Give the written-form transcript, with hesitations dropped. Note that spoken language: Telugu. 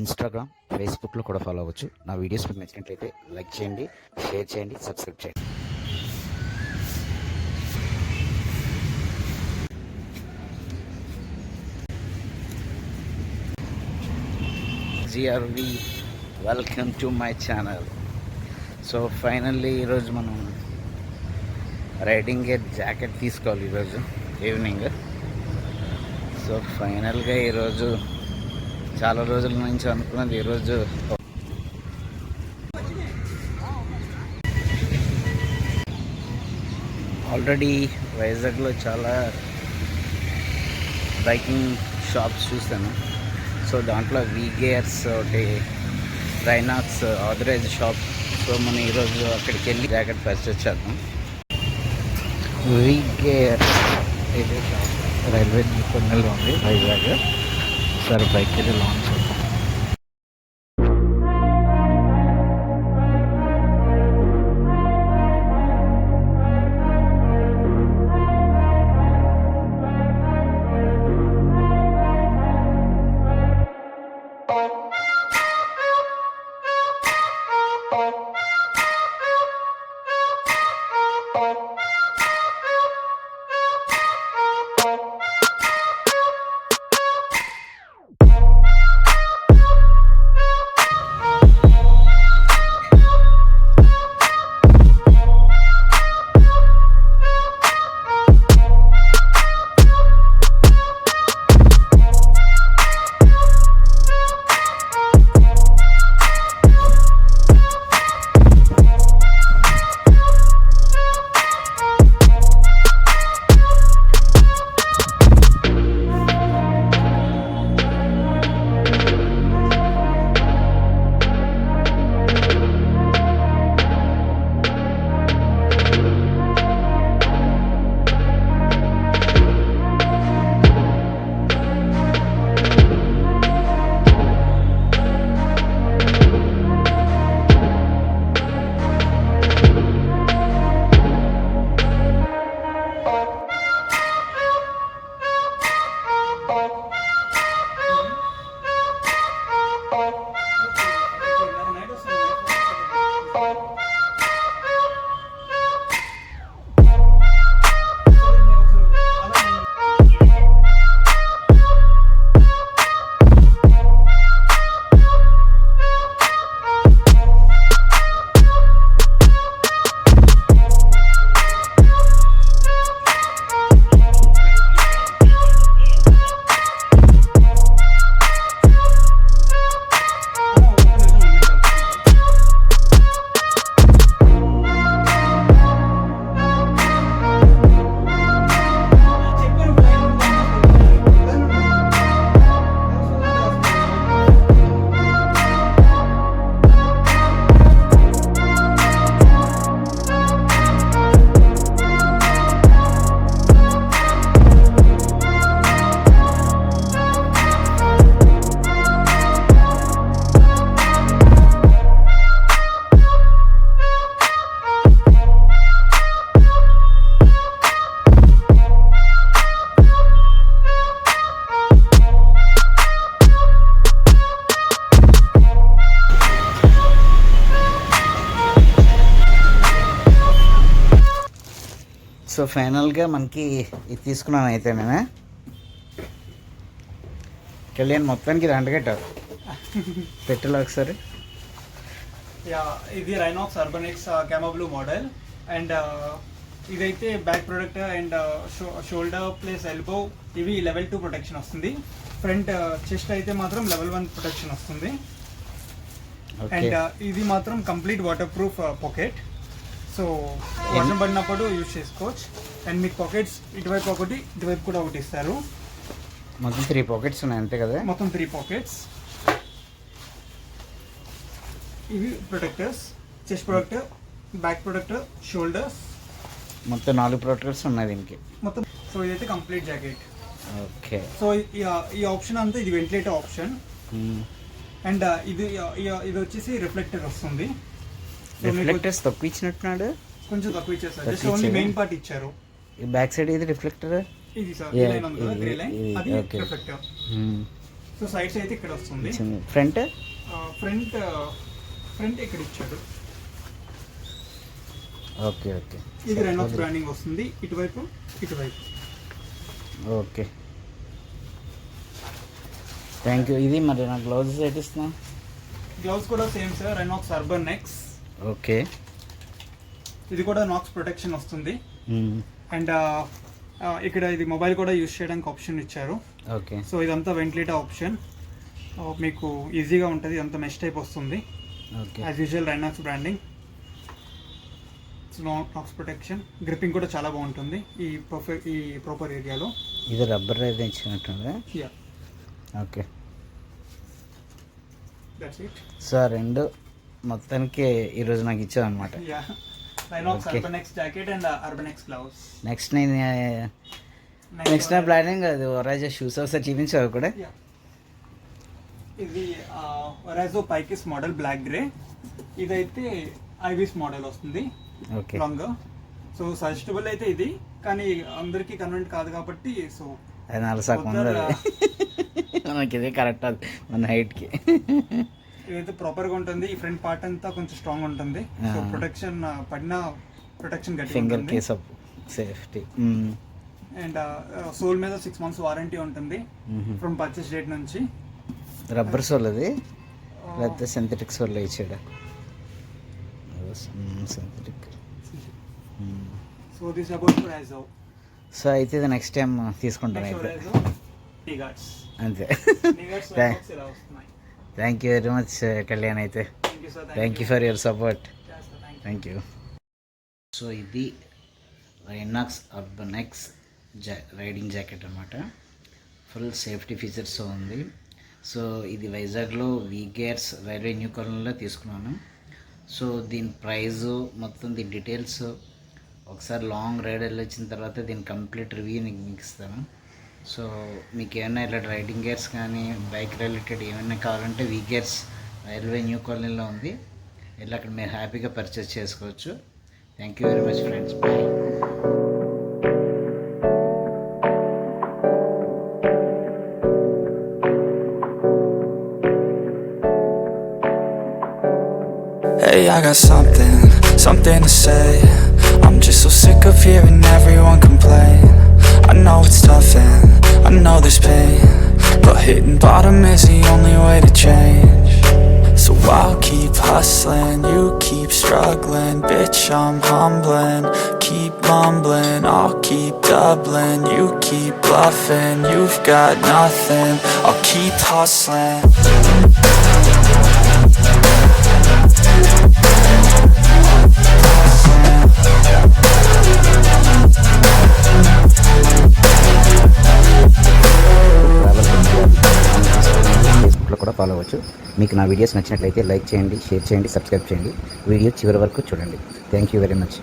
ఇన్స్టాగ్రామ్, ఫేస్బుక్లో కూడా ఫాలో అవ్వచ్చు. నా వీడియోస్ మీకు నచ్చినట్లయితే లైక్ చేయండి, షేర్ చేయండి, సబ్స్క్రైబ్ చేయండి. GRV, welcome to my channel. So finally ఈరోజు మనం రైడింగ్ గేర్ జాకెట్ తీసుకోవాలి ఈరోజు ఈవినింగ్. సో ఫైనల్గా ఈరోజు చాలా రోజుల నుంచి అనుకున్నది ఈరోజు ఆల్రెడీ వైజాగ్లో చాలా బైకింగ్ షాప్స్ చూసాను. సో దాంట్లో గేర్స్ ఒకటి రైనాక్స్ ఆథరైజ్ షాప్. సో మనం ఈరోజు అక్కడికి వెళ్ళి జాకెట్ పర్చేస్ చేద్దాం. గేర్ ఇదే షాప్ రైల్వే కొన్నెల్లో ఉంది వైజాగ్. సరే బైక్ వెళ్ళి లాంచ్ అవుతాం. సో ఫైనల్గా మనకి ఇది తీసుకున్నాను అయితే నేను కళ్యాణ్ మొత్తానికి దండగట్టారు పెట్టలో ఒకసారి. ఇది Rynox urbanx camo blue model. And ఇదైతే back product and shoulder plus elbow ఇవి లెవెల్ 2 ప్రొటెక్షన్ వస్తుంది. ఫ్రంట్ చెస్ట్ అయితే మాత్రం లెవెల్ 1 ప్రొటెక్షన్ వస్తుంది. అండ్ ఇది మాత్రం complete waterproof pocket. So వర్షం పడినప్పుడు యూజ్ చేసుకోవచ్చు. అండ్ మీకు పాకెట్స్ ఇటువైపు ఒకటి ఇటువైపు కూడా ఒకటి ఇస్తారు. మొత్తం 3 పాకెట్స్ ఉన్నాయి అంతే కదా? మొత్తం 3 పాకెట్స్. ఇవి protectors, chest protector, back protector, shoulders, మొత్తం 4 ప్రొటెక్టర్స్ ఉన్నాయి దీనికి మొత్తం. సో ఇదైతే కంప్లీట్ జాకెట్. ఓకే. సో ఈ ఆప్షన్ అంతా ఇది వెంటిలేటర్ ఆప్షన్. అండ్ ఇది వచ్చేసి రిఫ్లెక్టర్ వస్తుంది. రిఫ్లెక్టర్స్ తక్కువ ఇచ్చినట్టున్నాడు. కొంచెం తక్కువ ఇచ్చారు sir. Just only main part ఇచ్చారు. ఈ బ్యాక్ సైడ్ ఇది రిఫ్లెక్టర్. ఇది సార్ ఈ లైన్ ఉంది కదా, గ్రే లైన్, అది రిఫ్లెక్టర్. సో సైడ్స్ అయితే ఇక్కడ వస్తుంది. ఫ్రంట్ ఫ్రంట్ ఇక్కడ ఇచ్చాడు. Okay okay. ఇది రైనాక్స్ బ్రాండింగ్ వస్తుంది, ఇటువైపు. Okay, thank you. ఇది మరి నా గ్లౌజెస్ ఎట్ ఇస్తున్నా? గ్లౌస్ కూడా సేమ్ సార్, రైనాక్స్ urbanx. ఓకే, ఇది కూడా నాక్స్ ప్రొటెక్షన్ వస్తుంది. అండ్ ఇక్కడ ఇది మొబైల్ కూడా యూస్ చేయడానికి ఆప్షన్ ఇచ్చారు. ఓకే, సో ఇదంతా వెంటిలేటర్ ఆప్షన్, మీకు ఈజీగా ఉంటుంది. ఇదంతా మెష్ టైప్ వస్తుంది. Okay, as usual Rynox branding, knox protection. Gripping కూడా చాలా బాగుంటుంది ఈ ప్రాపర్ ఏరియాలో. ఇది రబ్బర్ అయితే ఇచ్చినట్టుంది. Yeah, okay. That's it. So రెండు మొత్తానికి ఈరోజు నాకు ఇచ్చావు అనమాట. Yeah, Rynox urbanx jacket and urbanx gloves. Next నా ప్లానింగ్ అది ఒరాజో షూస్ ఒకసారి చూపించావు కూడా. ఇది ఒరాజో పైకిస్ మోడల్ బ్లాక్ గ్రే. ఇదైతే ఐవిస్ మోడల్ వస్తుంది. Okay, long. సో సజెస్టబుల్ అయితే ఇది, కానీ అందరికి కన్వెంట్ కాదు కాబట్టి. సో అది నలసాకు ఉంది, మనకి ఇది కరెక్ట్ అది మన హైట్కి. ఇదైతే ప్రాపర్గా ఉంటుంది. ఈ ఫ్రంట్ పార్ట్ అంతా కొంచెం స్ట్రాంగ్ ఉంటుంది. సో ప్రొటెక్షన్ పడిన ప్రొటెక్షన్ గట్టిగా ఫింగర్ ఉంటుంది. Case of safety. And sole మీద 6 months వారంటీ ఉంటుంది ఫ్రమ్ పర్చేస్ డేట్ నుంచి. రబ్బర్ సోల్ అది లేకపోతే సింథటిక్ సోల్ ఇచ్చాడు? Synthetic. So this about Razor. So అయితే ఇది నెక్స్ట్ టైం తీసుకుంటాను అయితే. అంతే. Thank you very much Kalyan. అయితే thank you for your support. Thank you. So ఇది రైనాక్స్ urbanx రైడింగ్ జాకెట్ అనమాట. ఫుల్ సేఫ్టీ ఫీచర్స్ ఉంది. సో ఇది వైజాగ్లో వీగేర్స్ రైల్వే న్యూ కాలనీలో తీసుకున్నాను. సో దీని ప్రైజు మొత్తం దీని డీటెయిల్స్ ఒకసారి లాంగ్ రైడ్ వెళ్ళొచ్చిన తర్వాత దీని కంప్లీట్ రివ్యూ మీకు ఇస్తాను. సో మీకు ఏమైనా ఇలాంటి రైడింగ్ గేర్స్ కానీ బైక్ రిలేటెడ్ ఏమైనా కావాలంటే వీగేర్స్ రైల్వే న్యూ కాలనీలో ఉంది. వెళ్ళి అక్కడ మీరు హ్యాపీగా పర్చేస్ చేసుకోవచ్చు. Thank you very much friends. Bye. Hey, I got something to say. I'm just so sick of hearing everyone complain. I know it's tough and I know there's pain, but hitting bottom is the only way to change. So I'll keep hustling, you keep struggling. Bitch, I'm humbling, keep mumbling. I'll keep doubling, you keep bluffing. You've got nothing, I'll keep hustling. ఫేస్బుక్లో కూడా ఫాలో అవ్వచ్చు. మీకు నా వీడియోస్ నచ్చినట్లయితే లైక్ చేయండి, షేర్ చేయండి, సబ్స్క్రైబ్ చేయండి. వీడియో చివరి వరకు చూడండి. Thank you very much.